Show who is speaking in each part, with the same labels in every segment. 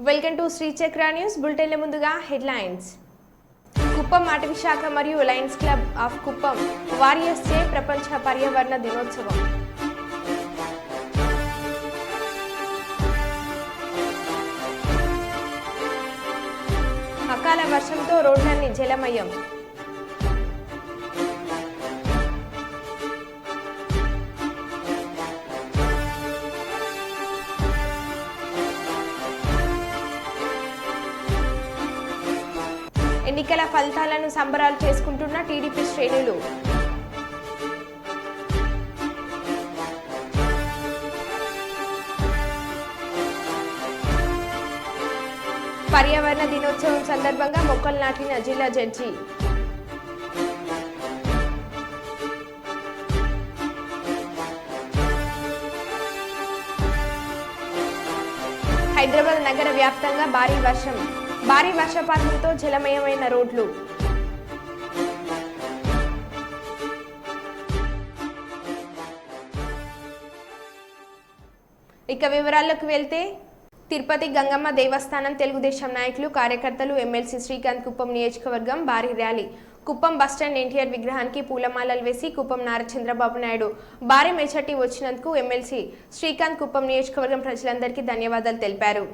Speaker 1: Welcome to Shri చక్ర news bulletin. ముందుగా headlines. Kuppam అటవీ శాఖ మరియు Lions club of Kuppam warriors చే ప్రపంచ పర్యావరణ దినోత్సవం. అకాల వర్షంతో రోడ్లన్నీ జలమయం. ఎన్నికల ఫలితాలను సంబరాలు చేసుకుంటున్న టీడీపీ శ్రేణులు. పర్యావరణ దినోత్సవం సందర్భంగా మొక్కలు నాటిన జిల్లా జడ్జి. హైదరాబాద్ నగర వ్యాప్తంగా భారీ వర్షపాతంతో జలమయమైన రోడ్లు. ఇక వివరాల్లోకి వెళ్తే, తిరుపతి గంగమ్మ దేవస్థానం తెలుగుదేశం నాయకులు కార్యకర్తలు ఎమ్మెల్సీ శ్రీకాంత్ కుప్పం నియోజకవర్గం భారీ ర్యాలీ. కుప్పం బస్టాండ్ ఎన్టీఆర్ విగ్రహానికి పూలమాలలు వేసి కుప్పం నారా చంద్రబాబు నాయుడు భారీ మెజార్టీ వచ్చినందుకు ఎమ్మెల్సీ శ్రీకాంత్ కుప్పం నియోజకవర్గం ప్రజలందరికీ ధన్యవాదాలు తెలిపారు.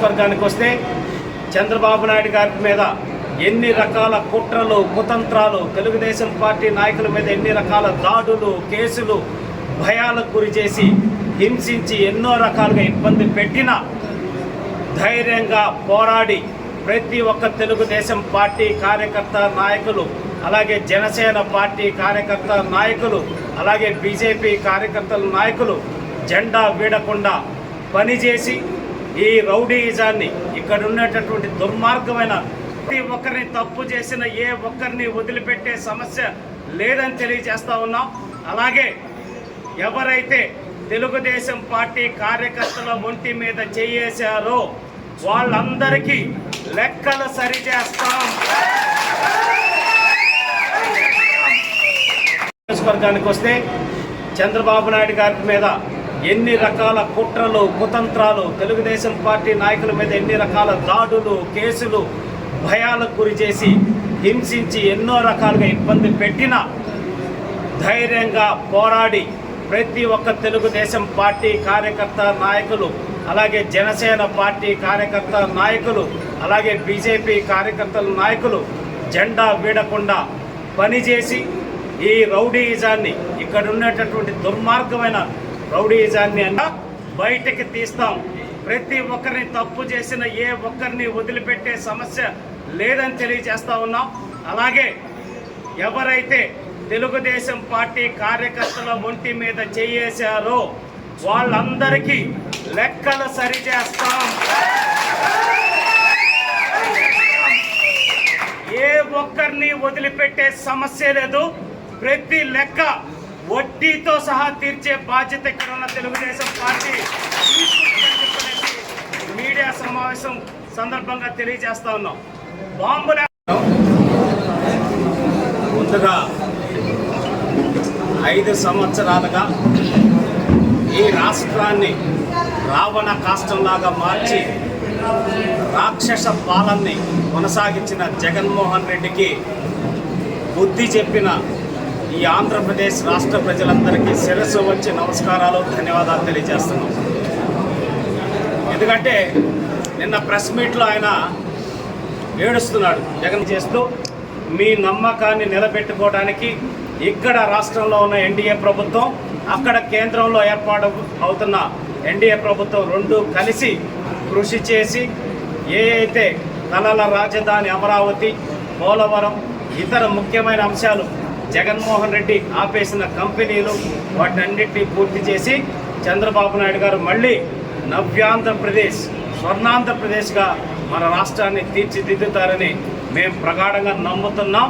Speaker 2: వర్గానికి వస్తే చంద్రబాబు నాయుడు గారి మీద ఎన్ని రకాల కుట్రలు కుతంత్రాలు, తెలుగుదేశం పార్టీ నాయకుల మీద ఎన్ని రకాల దాడులు, కేసులు, భయాలకు గురి చేసి హింసించి ఎన్నో రకాలుగా ఇబ్బంది పెట్టినా ధైర్యంగా పోరాడి ప్రతి ఒక్క తెలుగుదేశం పార్టీ కార్యకర్త నాయకులు, అలాగే జనసేన పార్టీ కార్యకర్త నాయకులు, అలాగే బీజేపీ కార్యకర్తల నాయకులు జెండా వీడకుండా పనిచేసి ఈ రౌడీయిజాన్ని, ఇక్కడ ఉన్నటువంటి దుర్మార్గమైన ప్రతి ఒక్కరిని, తప్పు చేసిన ఏ ఒక్కరిని వదిలిపెట్టే సమస్య లేదని తెలియజేస్తా ఉన్నాం. అలాగే ఎవరైతే తెలుగుదేశం పార్టీ కార్యకర్తల ఒంటి మీద చేయేశారో వాళ్ళందరికీ లెక్కలు సరిచేస్తాం. నియోజకవర్గానికి వస్తే చంద్రబాబు నాయుడు గారి మీద ఎన్ని రకాల కుట్రలు కుతంత్రాలు, తెలుగుదేశం పార్టీ నాయకుల మీద ఎన్ని రకాల దాడులు, కేసులు, భయాలకు గురి చేసి హింసించి ఎన్నో రకాలుగా ఇబ్బంది పెట్టినా ధైర్యంగా పోరాడి ప్రతి ఒక్క తెలుగుదేశం పార్టీ కార్యకర్త నాయకులు, అలాగే జనసేన పార్టీ కార్యకర్త నాయకులు, అలాగే బీజేపీ కార్యకర్తల నాయకులు జెండా వీడకుండా పనిచేసి ఈ రౌడీయిజాన్ని, ఇక్కడ ఉన్నటువంటి దుర్మార్గమైన రౌడీయిజాన్ని బయటకి తీస్తాం. ప్రతి ఒక్కరిని, తప్పు చేసిన ఏ ఒక్కరిని వదిలిపెట్టే సమస్య లేదని తెలియజేస్తా ఉన్నాం. అలాగే ఎవరైతే తెలుగుదేశం పార్టీ కార్యకర్తల ఒంటి మీద చేయేశారో వాళ్ళందరికీ లెక్కలు సరిచేస్తాం. ఏ ఒక్కరిని వదిలిపెట్టే సమస్య లేదు. ప్రతి లెక్క వడ్డీతో సహా తీర్చే బాధ్యత ఇక్కడ ఉన్న తెలుగుదేశం పార్టీ తీసుకుంటుందని చెప్పనేసి మీడియా సమావేశం సందర్భంగా తెలియజేస్తా ఉన్నాం. బాంబుల ముందుగా 5 సంవత్సరాలుగా ఈ రాష్ట్రాన్ని రావణ కాష్టంలాగా మార్చి రాక్షస పాలనని కొనసాగించిన జగన్మోహన్ రెడ్డికి బుద్ధి చెప్పిన ఈ ఆంధ్రప్రదేశ్ రాష్ట్ర ప్రజలందరికీ శిరస్సు వచ్చి నమస్కారాలు, ధన్యవాదాలు తెలియజేస్తున్నాం. ఎందుకంటే నిన్న ప్రెస్ మీట్లో ఆయన ఏడుస్తున్నాడు. జగన్ చేస్తూ మీ నమ్మకాన్ని నిలబెట్టుకోవడానికి ఇక్కడ రాష్ట్రంలో ఉన్న ఎన్డీఏ ప్రభుత్వం, అక్కడ కేంద్రంలో ఏర్పాటు అవుతున్న ఎన్డీఏ ప్రభుత్వం రెండు కలిసి కృషి చేసి ఏ అయితే కళల రాజధాని అమరావతి, పోలవరం, ఇతర ముఖ్యమైన అంశాలు జగన్మోహన్ రెడ్డి ఆపేసిన కంపెనీలు వాటన్నిటినీ పూర్తి చేసి చంద్రబాబు నాయుడు గారు మళ్ళీ నవ్యాంధ్రప్రదేశ్, స్వర్ణాంధ్రప్రదేశ్గా మన రాష్ట్రాన్ని తీర్చిదిద్దుతారని మేము ప్రగాఢంగా నమ్ముతున్నాం.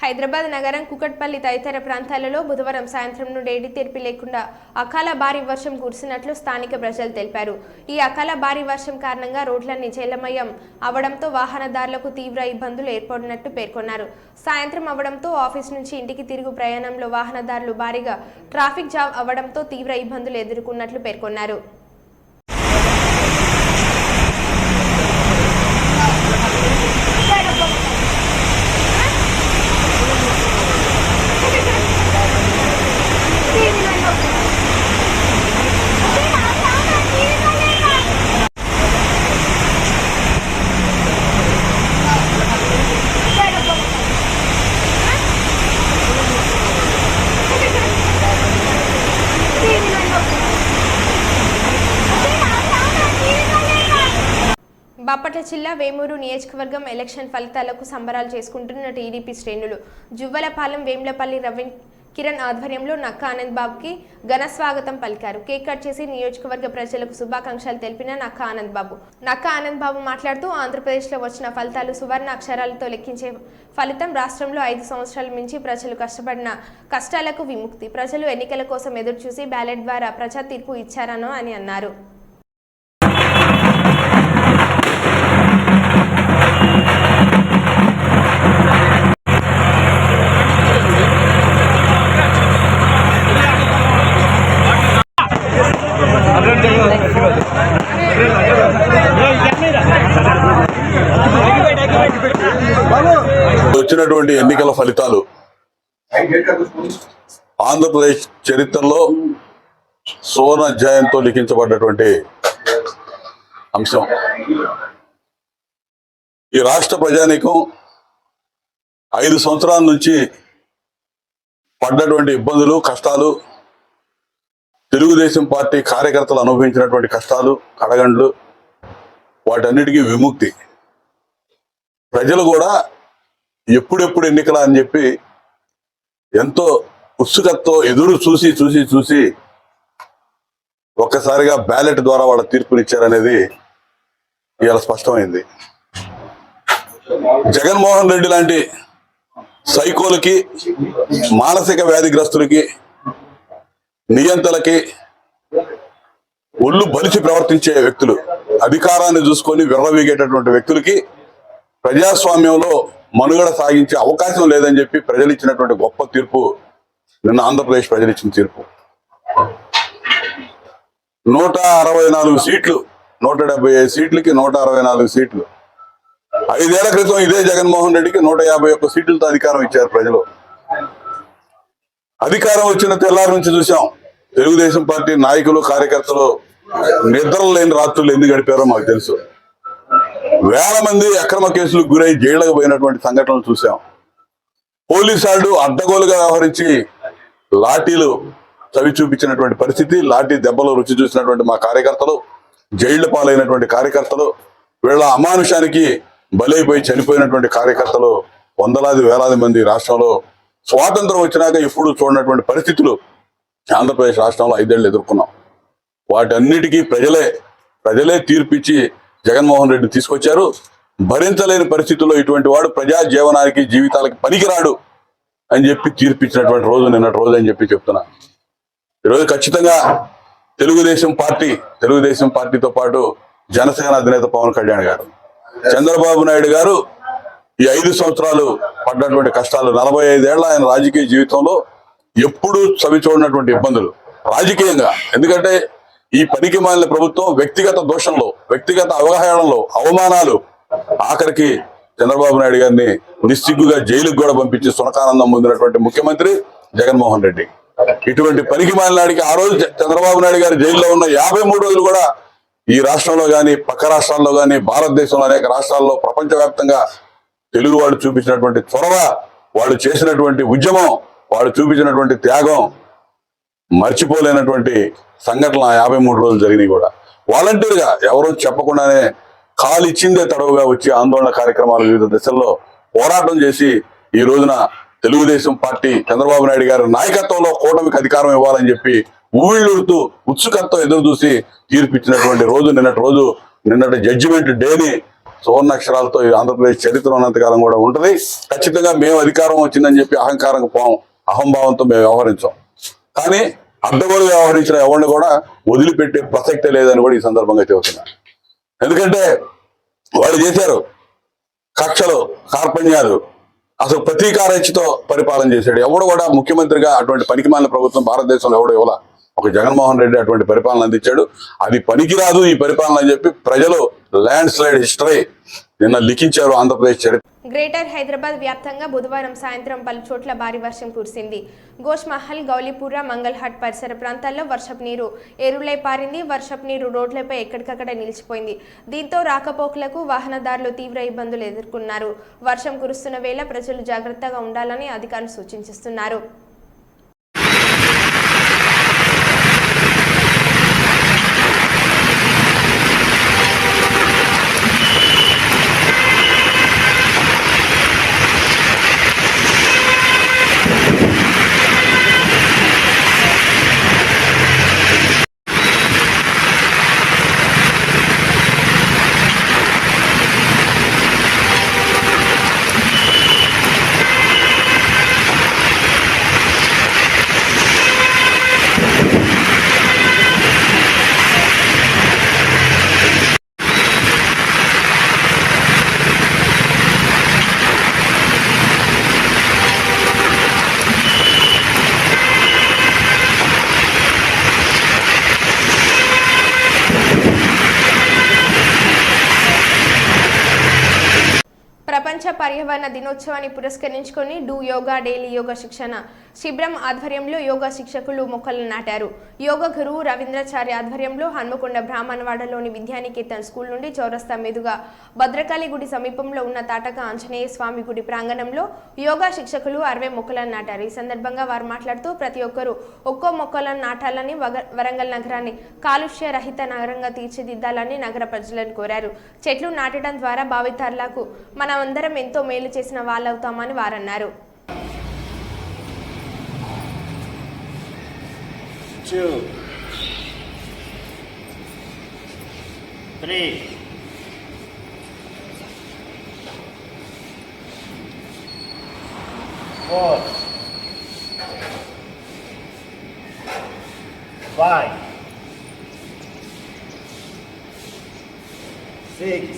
Speaker 1: హైదరాబాద్ నగరం, కుకట్పల్లి తదితర ప్రాంతాలలో బుధవారం సాయంత్రం నుండి ఎడతెరిపి లేకుండా అకాల భారీ వర్షం కురిసినట్లు స్థానిక ప్రజలు తెలిపారు. ఈ అకాల భారీ వర్షం కారణంగా రోడ్లన్నీ జలమయం అవడంతో వాహనదారులకు తీవ్ర ఇబ్బందులు ఏర్పడినట్టు పేర్కొన్నారు. సాయంత్రం అవడంతో ఆఫీస్ నుంచి ఇంటికి తిరుగు ప్రయాణంలో వాహనదారులు భారీగా ట్రాఫిక్ జామ్ అవడంతో తీవ్ర ఇబ్బందులు ఎదుర్కొన్నట్లు పేర్కొన్నారు. బాపట్ల జిల్లా వేమూరు నియోజకవర్గం ఎలక్షన్ ఫలితాలకు సంబరాలు చేసుకుంటున్న టీడీపీ శ్రేణులు జువ్వలపాలెం వేములపల్లి రవీన్ కిరణ్ ఆధ్వర్యంలో నక్కా ఆనంద్ బాబుకి ఘన స్వాగతం పలికారు. కేక్ కట్ చేసి నియోజకవర్గ ప్రజలకు శుభాకాంక్షలు తెలిపిన నక్కా ఆనంద్ బాబు మాట్లాడుతూ ఆంధ్రప్రదేశ్లో వచ్చిన ఫలితాలు సువర్ణ అక్షరాలతో లెక్కించే ఫలితం. రాష్ట్రంలో 5 సంవత్సరాల నుంచి ప్రజలు కష్టపడిన కష్టాలకు విముక్తి. ప్రజలు ఎన్నికల కోసం ఎదురుచూసి బ్యాలెట్ ద్వారా ప్రజా తీర్పు ఇచ్చారనో అని అన్నారు.
Speaker 3: వచ్చినటువంటి ఎన్నికల ఫలితాలు ఆంధ్రప్రదేశ్ చరిత్రలో సువర్ణ అధ్యాయంతో లిఖించబడ్డటువంటి అంశం. ఈ రాష్ట్ర ప్రజానీకం 5 సంవత్సరాల నుంచి పడ్డటువంటి ఇబ్బందులు, కష్టాలు, తెలుగుదేశం పార్టీ కార్యకర్తలు అనుభవించినటువంటి కష్టాలు, కడగండ్లు, వాటన్నిటికీ విముక్తి. ప్రజలు కూడా ఎప్పుడెప్పుడు ఎన్నికలా అని చెప్పి ఎంతో ఉత్సుకతతో ఎదురు చూసి ఒక్కసారిగా బ్యాలెట్ ద్వారా వాళ్ళ తీర్పునిచ్చారనేది ఇవాళ స్పష్టమైంది. జగన్మోహన్ రెడ్డి లాంటి సైకోలకి, మానసిక వ్యాధిగ్రస్తులకి, నియంతలకి, ఒళ్ళు బలిచి ప్రవర్తించే వ్యక్తులు, అధికారాన్ని చూసుకొని విర్రవీగేటటువంటి వ్యక్తులకి ప్రజాస్వామ్యంలో మనుగడ సాగించే అవకాశం లేదని చెప్పి ప్రజలు ఇచ్చినటువంటి గొప్ప తీర్పు నిన్న ఆంధ్రప్రదేశ్ ప్రజలు ఇచ్చిన తీర్పు. 164 సీట్లు, 175 సీట్లకి 164 సీట్లు. 5 ఏళ్ల క్రితం ఇదే జగన్మోహన్ రెడ్డికి 151 సీట్లతో అధికారం ఇచ్చారు ప్రజలు. అధికారం వచ్చిన తెల్లారి నుంచి చూసాం తెలుగుదేశం పార్టీ నాయకులు, కార్యకర్తలు నిద్రలు లేని రాత్రులు ఎందుకు గడిపారో మాకు తెలుసు. వేల మంది అక్రమ కేసులకు గురై జైళ్లకు పోయినటువంటి సంఘటనలు చూసాం. పోలీసు వాళ్ళు అడ్డగోలుగా వ్యవహరించి లాఠీలు చవి చూపించినటువంటి పరిస్థితి, లాఠీ దెబ్బలు రుచి చూసినటువంటి మా కార్యకర్తలు, జైళ్ల పాలైనటువంటి కార్యకర్తలు, వీళ్ళ అమానుషానికి బలైపోయి చనిపోయినటువంటి కార్యకర్తలు వందలాది వేలాది మంది రాష్ట్రంలో స్వాతంత్రం వచ్చినాక ఎప్పుడు చూడనటువంటి పరిస్థితులు ఆంధ్రప్రదేశ్ రాష్ట్రంలో 5 ఏళ్ళు ఎదుర్కొన్నాం. వాటన్నిటికీ ప్రజలే తీర్పిచ్చి జగన్మోహన్ రెడ్డి తీసుకొచ్చారు. భరించలేని పరిస్థితుల్లో ఇటువంటి వాడు ప్రజా జీవనానికి జీవితాలకి పనికిరాడు అని చెప్పి తీర్పిచ్చినటువంటి రోజు నిన్నటి రోజు అని చెప్పి చెప్తున్నా. ఈరోజు ఖచ్చితంగా తెలుగుదేశం పార్టీతో పాటు జనసేన అధినేత పవన్ కళ్యాణ్ గారు, చంద్రబాబు నాయుడు గారు ఈ 5 సంవత్సరాలు పడ్డటువంటి కష్టాలు, 45 ఏళ్ల ఆయన రాజకీయ జీవితంలో ఎప్పుడూ చవి చూడనటువంటి ఇబ్బందులు రాజకీయంగా. ఎందుకంటే ఈ పనికి మాలిన ప్రభుత్వం వ్యక్తిగత దోషంలో, వ్యక్తిగత అవగాహనలో, అవమానాలు, ఆఖరికి చంద్రబాబు నాయుడు గారిని నిస్సిగ్గుగా జైలుకు కూడా పంపించి సునకానందం పొందినటువంటి ముఖ్యమంత్రి జగన్మోహన్ రెడ్డి. ఇటువంటి పనికి మాలినాడికి ఆ రోజు చంద్రబాబు నాయుడు గారు జైల్లో ఉన్న 53 రోజులు కూడా ఈ రాష్ట్రంలో కానీ, పక్క రాష్ట్రాల్లో కానీ, భారతదేశంలో అనేక రాష్ట్రాల్లో, ప్రపంచవ్యాప్తంగా తెలుగు వాళ్ళు చూపించినటువంటి చొరవ, వాళ్ళు చేసినటువంటి ఉద్యమం, వాళ్ళు చూపించినటువంటి త్యాగం మర్చిపోలేనటువంటి సంఘటనలు ఆ 53 రోజులు జరిగినాయి కూడా. వాలంటీర్గా ఎవరో చెప్పకుండానే కాలు ఇచ్చిందే తడవుగా వచ్చి ఆందోళన కార్యక్రమాలు వివిధ దశల్లో పోరాటం చేసి ఈ రోజున తెలుగుదేశం పార్టీ చంద్రబాబు నాయుడు గారి నాయకత్వంలో కూటమికి అధికారం ఇవ్వాలని చెప్పి ఊళ్ళూరుతూ ఉత్సుకతతో ఎదురు చూసి తీర్పిచ్చినటువంటి రోజు నిన్నటి జడ్జిమెంట్ డేని సువర్ణాక్షరాలతో ఆంధ్రప్రదేశ్ చరిత్ర ఉన్నంతకాలం కూడా ఉంటుంది. ఖచ్చితంగా మేము అధికారం వచ్చిందని చెప్పి అహంభావంతో మేము వ్యవహరించాం. కానీ అడ్డగోలుగా వ్యవహరించిన ఎవరిని కూడా వదిలిపెట్టే ప్రసక్తే లేదని కూడా ఈ సందర్భంగా చెబుతున్నా. ఎందుకంటే వాళ్ళు చేశారు కక్షలు, కార్పణ్యాలు, అసలు ప్రతీకారేచ్ఛతో పరిపాలన చేశాడు. ఎవడు కూడా ముఖ్యమంత్రిగా అటువంటి పనికిమాలిన ప్రభుత్వం భారతదేశంలో ఎవడు ఇవ్వాల. ఒక జగన్మోహన్ రెడ్డి అటువంటి పరిపాలన అందించాడు. అది పనికిరాదు ఈ పరిపాలన అని చెప్పి ప్రజలు ల్యాండ్ స్లైడ్ హిస్టరీ నిన్న లిఖించారు ఆంధ్రప్రదేశ్ చరిత్ర.
Speaker 1: గ్రేటర్ హైదరాబాద్ వ్యాప్తంగా బుధవారం సాయంత్రం పలు చోట్ల భారీ వర్షం కురిసింది. గోష్ మహల్, గౌలీపుర, మంగళహాట్ పరిసర ప్రాంతాల్లో వర్షపు నీరు ఏరులై పారింది. వర్షపు నీరు రోడ్లపై ఎక్కడికక్కడ నిలిచిపోయింది. దీంతో రాకపోకలకు వాహనదారులు తీవ్ర ఇబ్బందులు ఎదుర్కొన్నారు. వర్షం కురుస్తున్న వేళ ప్రజలు జాగ్రత్తగా ఉండాలని అధికారులు సూచిస్తున్నారు. ప్రపంచ పర్యావరణ దినోత్సవాన్ని పురస్కరించుకొని డూ యోగా డైలీ యోగా శిక్షణ శిబిరం ఆధ్వర్యంలో యోగా శిక్షకులు మొక్కలు నాటారు. యోగా గురువు రవీంద్రాచార్య ఆధ్వర్యంలో హన్మకొండ బ్రాహ్మణవాడలోని విద్యానికేతన్ స్కూల్ నుండి చౌరస్తా మీదుగా భద్రకాళి గుడి సమీపంలో ఉన్న తాటక ఆంజనేయ స్వామి గుడి ప్రాంగణంలో యోగా శిక్షకులు 60 మొక్కలను నాటారు. ఈ సందర్భంగా వారు మాట్లాడుతూ ప్రతి ఒక్కరూ ఒక్కో మొక్కలను నాటాలని, వరంగల్ నగరాన్ని కాలుష్య రహిత నగరంగా తీర్చిదిద్దాలని నగర ప్రజలను కోరారు. చెట్లు నాటడం ద్వారా భావితరాలకు మనమందరం ఎంతో మేలు చేసిన వాళ్ళవుతామని వారన్నారు.
Speaker 4: 2, 3, 4, 5, 6,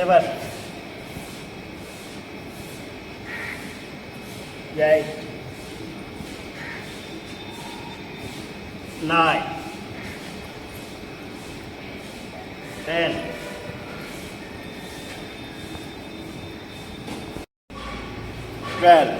Speaker 4: 7, 8, 9, 10, 12.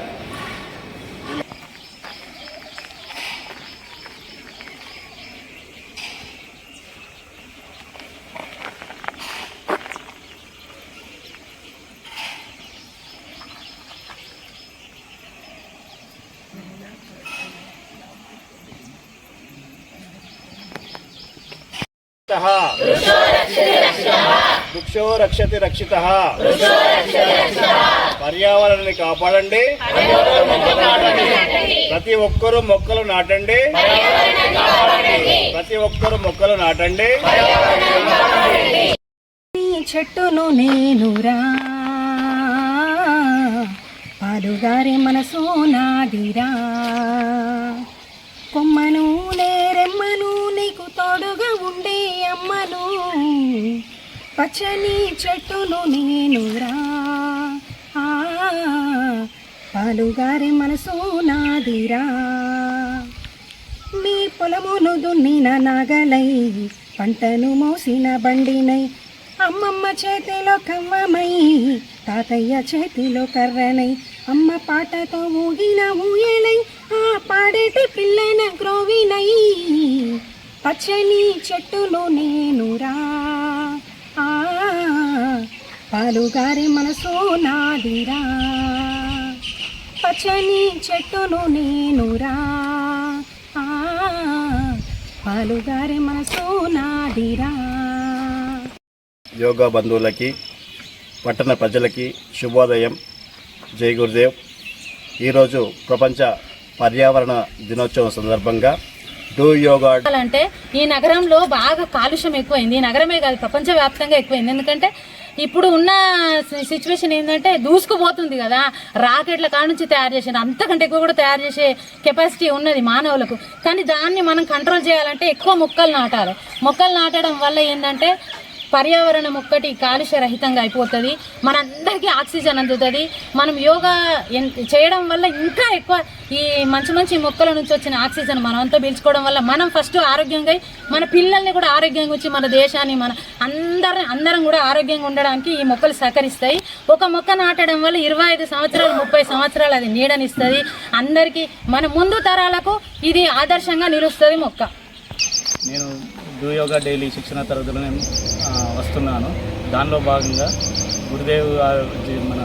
Speaker 4: వృక్షో రక్షతి రక్షితః. పర్యావరణాన్ని కాపాడండి. ప్రతి ఒక్కరూ మొక్కలు నాటండి.
Speaker 5: చెట్టును నేనురా, పాలుగారే మనసు నాదిరా. కొమ్మను నేరెమ్మను నీకు తోడుగా ఉండే అమ్మను, పచ్చని చెట్టును నేనురా, పాలుగారే మనసు నాదిరా. మీ పొలమును దున్నిన నాగలై, పంటను మోసిన బండినై, అమ్మమ్మ చేతిలో కవ్వమై, తాతయ్య చేతిలో కర్రనై, అమ్మ పాటతో ఊగిన ఊయలై, ఆ పాడేటి పిల్లన గ్రోవినై, పచ్చని చెట్టును నేనురా, పాలుగారే మనసు నాదిరా. పచ్చని చెట్టును నేనురా, పాలుగారే మనసు నాదిరా.
Speaker 4: యోగా బంధువులకి, పట్టణ ప్రజలకి శుభోదయం. జై గురుదేవ్. ఈరోజు ప్రపంచ పర్యావరణ దినోత్సవం సందర్భంగా డూ యోగా
Speaker 6: అంటే ఈ నగరంలో బాగా కాలుష్యం ఎక్కువైంది. ఈ నగరమే కాదు, ప్రపంచవ్యాప్తంగా ఎక్కువైంది. ఎందుకంటే ఇప్పుడు ఉన్న సిచ్యువేషన్ ఏంటంటే దూసుకుపోతుంది కదా. రాకెట్ల కాడ నుంచి తయారు చేసిన అంతకంటే ఎక్కువ కూడా తయారు చేసే కెపాసిటీ ఉన్నది మానవులకు. కానీ దాన్ని మనం కంట్రోల్ చేయాలంటే ఎక్కువ మొక్కలు నాటాలి. మొక్కలు నాటడం వల్ల ఏంటంటే పర్యావరణం ఒక్కటి కాలుష్య రహితంగా అయిపోతుంది, మనందరికీ ఆక్సిజన్ అందుతుంది. మనం యోగా చేయడం వల్ల ఇంకా ఎక్కువ ఈ మంచి మంచి మొక్కల నుంచి వచ్చిన ఆక్సిజన్ మనం అంతా పీల్చుకోవడం వల్ల మనం ఫస్ట్ ఆరోగ్యంగా, మన పిల్లల్ని కూడా ఆరోగ్యంగా ఉంచి మన దేశాన్ని మన అందరం కూడా ఆరోగ్యంగా ఉండడానికి ఈ మొక్కలు సహకరిస్తాయి. ఒక మొక్క నాటడం వల్ల 25 సంవత్సరాలు 30 సంవత్సరాలు అది నీడనిస్తుంది. అందరికీ మన ముందు తరాలకు ఇది ఆదర్శంగా నిలుస్తుంది మొక్క.
Speaker 7: నేను డూ యోగా డైలీ శిక్షణ తరగతులు నేను వస్తున్నాను. దానిలో భాగంగా మన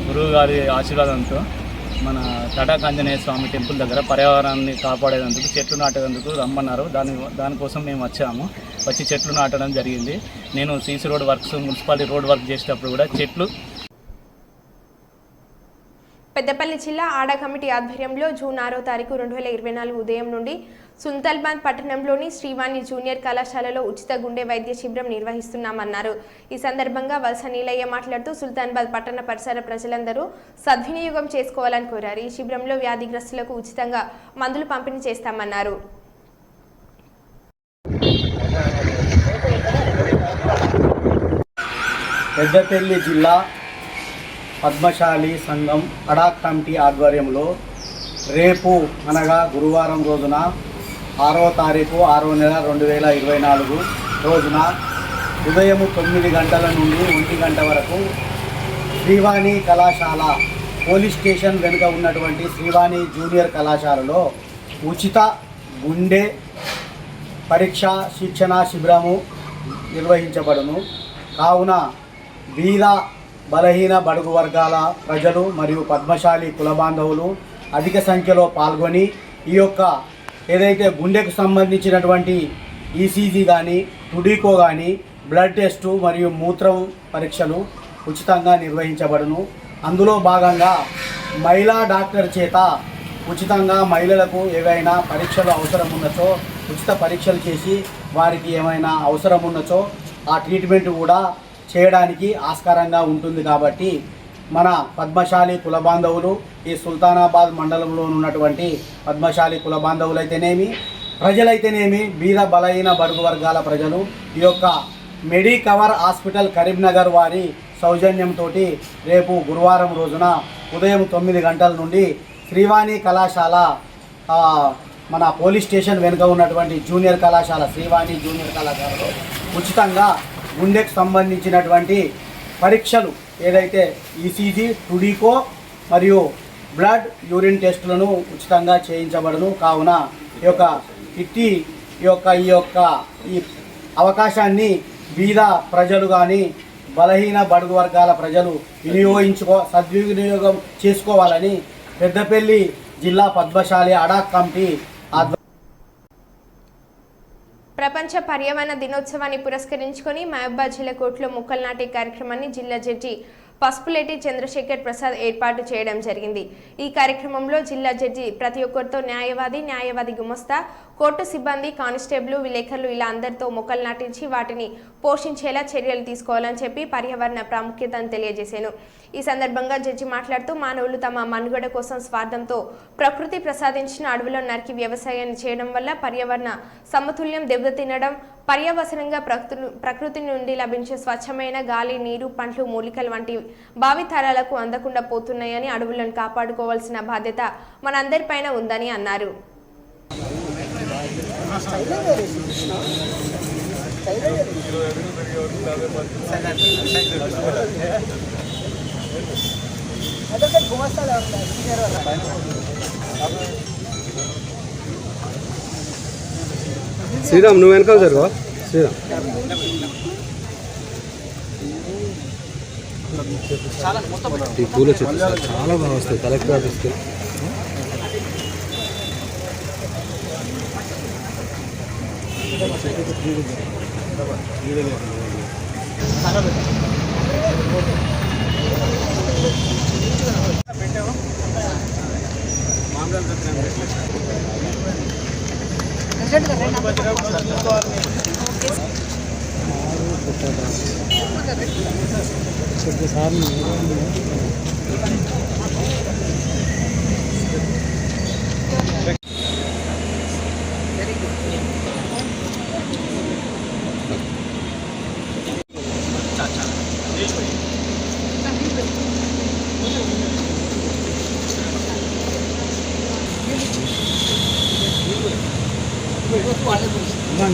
Speaker 7: గురువు గారి ఆశీర్వాదంతో మన తటాకాంజనేయ స్వామి టెంపుల్ దగ్గర పర్యావరణాన్ని కాపాడేందుకు చెట్లు నాటేందుకు రమ్మన్నారు. దానికోసం మేము వచ్చి చెట్లు నాటడం జరిగింది. నేను CC road works, municipality road work చేసేటప్పుడు కూడా చెట్లు.
Speaker 1: పెద్దపల్లి జిల్లా ఆడా కమిటీ ఆధ్వర్యంలో జూన్ 6వ తారీఖు 2024 ఉదయం నుండి సుల్తానాబాద్ పట్టణంలోని శ్రీవాణి జూనియర్ కళాశాలలో ఉచిత గుండె వైద్య శిబిరం నిర్వహిస్తున్నామన్నారు. ఈ సందర్భంగా వలస నీలయ్య మాట్లాడుతూ సుల్తానాబాద్ పట్టణ పరిసర ప్రజలందరూ సద్వినియోగం చేసుకోవాలని కోరారు. ఈ శిబిరంలో వ్యాధిగ్రస్తులకు ఉచితంగా మందులు పంపిణీ చేస్తామన్నారు.
Speaker 8: పెద్దపల్లి జిల్లా పద్మశాలి సంఘం అడా కమిటీ ఆధ్వర్యంలో రేపు అనగా గురువారం రోజున 6వ తారీఖు 6వ నెల 2024 రోజున ఉదయం 9 గంటల నుండి 1 గంట వరకు శ్రీవాణి కళాశాల పోలీస్ స్టేషన్ వెనుక ఉన్నటువంటి శ్రీవాణి జూనియర్ కళాశాలలో ఉచిత గుండె పరీక్ష శిక్షణ శిబిరము నిర్వహించబడును. కావున బీద బలహీన బడుగు వర్గాల ప్రజలు మరియు పద్మశాలి కుల బాంధవులు అధిక సంఖ్యలో పాల్గొని ఈ యొక్క ఏదైతే గుండెకు సంబంధించినటువంటి ఈసీజీ కానీ టుడికో కానీ బ్లడ్ టెస్టు మరియు మూత్రం పరీక్షలు ఉచితంగా నిర్వహించబడును. అందులో భాగంగా మహిళా డాక్టర్ చేత ఉచితంగా మహిళలకు ఏవైనా పరీక్షలు అవసరం ఉన్నచో ఉచిత పరీక్షలు చేసి వారికి ఏమైనా అవసరం ఉన్నచో ఆ ట్రీట్మెంట్ కూడా చేయడానికి ఆస్కారంగా ఉంటుంది. కాబట్టి మన పద్మశాలి కుల బాంధవులు, ఈ సుల్తానాబాద్ మండలంలో ఉన్నటువంటి పద్మశాలి కుల బాంధవులైతేనేమి, ప్రజలైతేనేమి, బీద బలహీన బడుగు వర్గాల ప్రజలు ఈ యొక్క మెడికవర్ హాస్పిటల్ కరీంనగర్ వారి సౌజన్యంతో రేపు గురువారం రోజున ఉదయం 9 గంటల నుండి శ్రీవాణి కళాశాల మన పోలీస్ స్టేషన్ వెనుక ఉన్నటువంటి జూనియర్ కళాశాల శ్రీవాణి జూనియర్ కళాశాలలో ఉచితంగా గుండెకు సంబంధించినటువంటి పరీక్షలు ఏదైతే ఈసీజీ టుడికో మరియు బ్లడ్ యూరిన్ టెస్టులను ఉచితంగా చేయించబడును. కావున ఈ అవకాశాన్ని బీద ప్రజలు కానీ బలహీన బడుగు వర్గాల ప్రజలు సద్వినియోగం చేసుకోవాలని పెద్దపల్లి జిల్లా పద్మశాలి అడా కమిటీ
Speaker 1: ప్రపంచ పర్యావరణ దినోత్సవాన్ని పురస్కరించుకొని మహబూబాబాద్ జిల్లా కోర్టులో మొక్కలు నాటే కార్యక్రమాన్ని జిల్లా జడ్జి పసుపులేటి చంద్రశేఖర్ ప్రసాద్ ఏర్పాటు చేయడం జరిగింది. ఈ కార్యక్రమంలో జిల్లా జడ్జి ప్రతి ఒక్కరితో న్యాయవాది గుమస్తా కోర్టు సిబ్బంది, కానిస్టేబుల్, విలేకరులు ఇలా అందరితో మొక్కలు నాటించి వాటిని పోషించేలా చర్యలు తీసుకోవాలని చెప్పి పర్యావరణ ప్రాముఖ్యతను తెలియజేశాను. ఈ సందర్భంగా జడ్జి మాట్లాడుతూ మానవులు తమ మనుగడ కోసం స్వార్థంతో ప్రకృతి ప్రసాదించిన అడవులను నరికి వ్యవసాయాన్ని చేయడం వల్ల పర్యావరణ సమతుల్యం దెబ్బతినడం, పర్యవసనంగా ప్రకృతి నుండి లభించే స్వచ్ఛమైన గాలి, నీరు, పండ్లు, మూలికలు వంటి భావితరాలకు అందకుండా పోతున్నాయని, అడవులను కాపాడుకోవాల్సిన బాధ్యత మనందరిపైన ఉందని అన్నారు.
Speaker 9: శ్రీరామ్ నువ్వు వెనకాల జరుగు. శ్రీరామ్ ఈ పూల చెట్లు చాలా బాగా వస్తాయి. కలెక్టర్ ఆఫీస్కి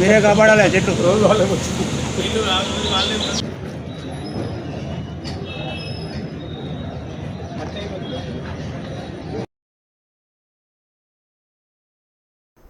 Speaker 9: మీరే కాపాడాలి చెట్టు.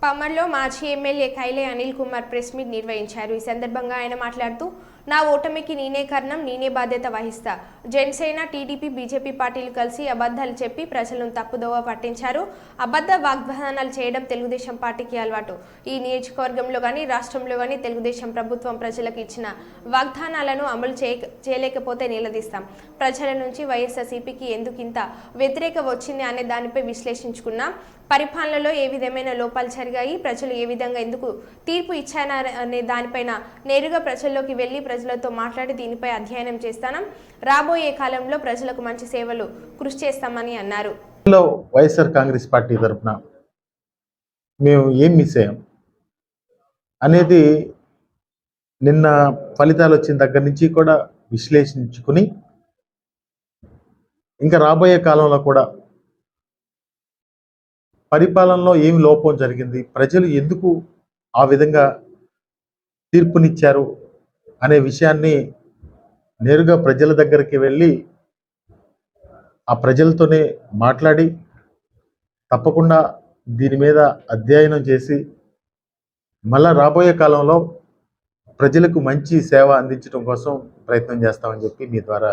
Speaker 1: పమ్మర్లో మాజీ MLA కైలే Anil Kumar press meet నిర్వహించారు. ఈ సందర్భంగా ఆయన మాట్లాడుతూ, నా ఓటమికి నేనే కారణం, నేనే బాధ్యత వహిస్తా. జనసేన, టీడీపీ, బీజేపీ పార్టీలు కలిసి అబద్ధాలు చెప్పి ప్రజలను తప్పుదోవ పట్టించారు. అబద్ధ వాగ్దానాలు చేయడం తెలుగుదేశం పార్టీకి అలవాటు. ఈ నియోజకవర్గంలో కానీ రాష్ట్రంలో కానీ తెలుగుదేశం ప్రభుత్వం ప్రజలకు ఇచ్చిన వాగ్దానాలను అమలు చేయలేకపోతే నిలదీస్తాం. ప్రజల నుంచి వైఎస్ఆర్సీపీకి ఎందుకింత వ్యతిరేక వచ్చింది అనే దానిపై విశ్లేషించుకున్నాం. పరిపాలనలో ఏ విధమైన లోపాలు జరిగాయి, ప్రజలు ఏ విధంగా ఎందుకు తీర్పు ఇచ్చారనే దానిపైన నేరుగా ప్రజల్లోకి వెళ్లి ప్రజలతో మాట్లాడి దీనిపై అధ్యయనం చేస్తాం. రాబోయే కాలంలో ప్రజలకు మంచి సేవలు కృషి చేస్తామని అన్నారు.
Speaker 10: వైఎస్ఆర్ కాంగ్రెస్ పార్టీ తరఫున మేము ఏం మిస్ అయ్యాం అనేది నిన్న ఫలితాలు వచ్చిన దగ్గర నుంచి కూడా విశ్లేషించుకుని, ఇంకా రాబోయే కాలంలో కూడా పరిపాలనలో ఏమి లోపం జరిగింది, ప్రజలు ఎందుకు ఆ విధంగా తీర్పునిచ్చారు అనే విషయాన్ని నేరుగా ప్రజల దగ్గరికి వెళ్ళి ఆ ప్రజలతోనే మాట్లాడి తప్పకుండా దీని మీద అధ్యయనం చేసి మళ్ళా రాబోయే కాలంలో ప్రజలకు మంచి సేవ అందించడం కోసం ప్రయత్నం చేస్తామని చెప్పి మీ ద్వారా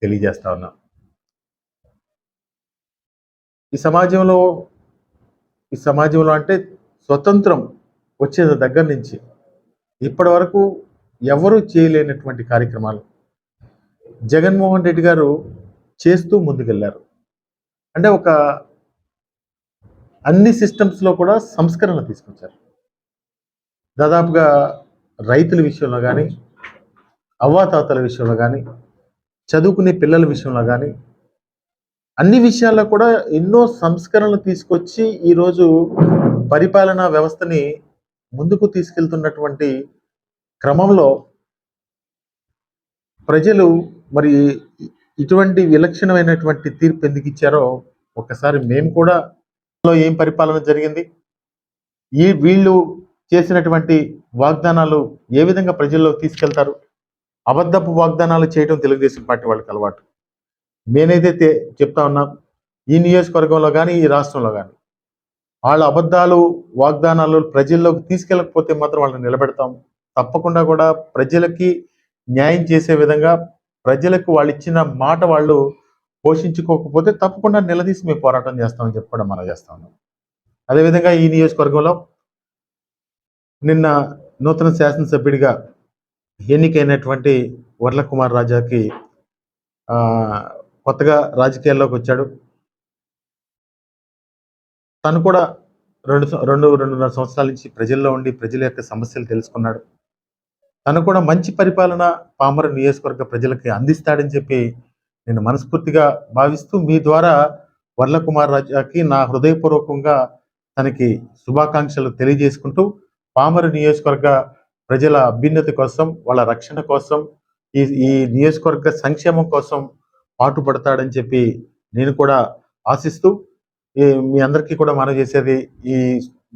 Speaker 10: తెలియజేస్తా ఉన్నా. ఈ సమాజంలో అంటే స్వతంత్రం వచ్చే దగ్గర నుంచి ఇప్పటి వరకు ఎవరూ చేయలేనటువంటి కార్యక్రమాలు జగన్మోహన్ రెడ్డి గారు చేస్తూ ముందుకెళ్లారు. అంటే ఒక అన్ని సిస్టమ్స్లో కూడా సంస్కరణ తీసుకొచ్చారు. దాదాపుగా రైతుల విషయంలో కానీ, అవ్వాతాతల విషయంలో కానీ, చదువుకునే పిల్లల విషయంలో కానీ, అన్ని విషయాల్లో కూడా ఎన్నో సంస్కరణలు తీసుకొచ్చి ఈరోజు పరిపాలనా వ్యవస్థని ముందుకు తీసుకెళ్తున్నటువంటి క్రమంలో ప్రజలు మరి ఇటువంటి విలక్షణమైనటువంటి తీర్పు ఎందుకు ఇచ్చారో ఒకసారి మేము కూడా ఏం పరిపాలన జరిగింది, వీళ్ళు చేసినటువంటి వాగ్దానాలు ఏ విధంగా ప్రజల్లో తీసుకెళ్తారు. అబద్ధపు వాగ్దానాలు చేయడం తెలుగుదేశం పార్టీ వాళ్ళకి అలవాటు. నేనైతే చెప్తా ఉన్నాం, ఈ నియోజకవర్గంలో కానీ ఈ రాష్ట్రంలో కానీ వాళ్ళ అబద్ధాలు వాగ్దానాలు ప్రజల్లోకి తీసుకెళ్ళకపోతే మాత్రం వాళ్ళని నిలబెడతాం. తప్పకుండా కూడా ప్రజలకి న్యాయం చేసే విధంగా, ప్రజలకు వాళ్ళు ఇచ్చిన మాట వాళ్ళు పోషించుకోకపోతే తప్పకుండా నిలదీసి మేము పోరాటం చేస్తామని చెప్పి కూడా మనం చేస్తా ఉన్నాం. అదేవిధంగా ఈ నియోజకవర్గంలో నిన్న నూతన శాసనసభ్యుడిగా ఎన్నికైనటువంటి వర్ల కుమార్ రాజాకి కొత్తగా రాజకీయాల్లోకి వచ్చాడు. తను కూడా రెండున్నర సంవత్సరాల నుంచి ప్రజల్లో ఉండి ప్రజల యొక్క సమస్యలు తెలుసుకున్నాడు. తను కూడా మంచి పరిపాలన పామరు నియోజకవర్గ ప్రజలకి అందిస్తాడని చెప్పి నేను మనస్ఫూర్తిగా భావిస్తూ మీ ద్వారా వర్లకుమార్ రాజాకి నా హృదయపూర్వకంగా తనకి శుభాకాంక్షలు తెలియజేసుకుంటూ పామరు నియోజకవర్గ ప్రజల అభ్యున్నతి కోసం, వాళ్ళ రక్షణ కోసం, ఈ నియోజకవర్గ సంక్షేమం కోసం పాటుపడతాడని చెప్పి నేను కూడా ఆశిస్తూ మీ అందరికీ కూడా మనం చేసేది, ఈ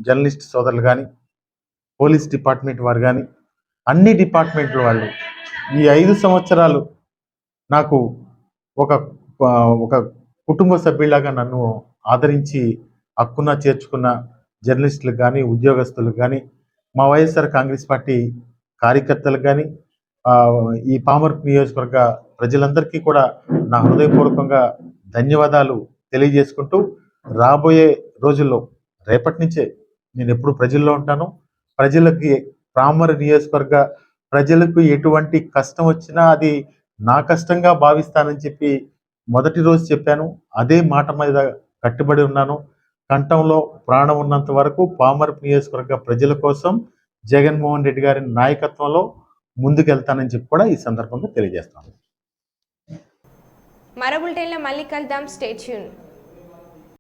Speaker 10: జర్నలిస్ట్ సోదరులు కానీ, పోలీస్ డిపార్ట్మెంట్ వారు కానీ, అన్ని డిపార్ట్మెంట్ల వాళ్ళు ఈ 5 సంవత్సరాలు నాకు ఒక కుటుంబ సభ్యులాగా నన్ను ఆదరించి హక్కున చేర్చుకున్న జర్నలిస్టులకు కానీ, ఉద్యోగస్తులకు కానీ, మా వైఎస్ఆర్ కాంగ్రెస్ పార్టీ కార్యకర్తలకు కానీ, ఈ పామర్ నియోజకవర్గ ప్రజలందరికీ కూడా నా హృదయపూర్వకంగా ధన్యవాదాలు తెలియజేసుకుంటూ రాబోయే రోజుల్లో, రేపటి నుంచే నేను ఎప్పుడు ప్రజల్లో ఉంటాను. ప్రజలకి, పామర్ నియోజకవర్గ ప్రజలకు ఎటువంటి కష్టం వచ్చినా అది నా కష్టంగా భావిస్తానని చెప్పి మొదటి రోజు చెప్పాను. అదే మాట మీద కట్టుబడి ఉన్నాను. కంఠంలో ప్రాణం ఉన్నంత వరకు పామర్ నియోజకవర్గ ప్రజల కోసం జగన్మోహన్ రెడ్డి గారి నాయకత్వంలో ముందుకెళ్తానని చెప్పి కూడా ఈ సందర్భంగా తెలియజేస్తాను.
Speaker 1: మరో బులెటిన్లో మళ్ళీ కలుద్దాం. Stay tune.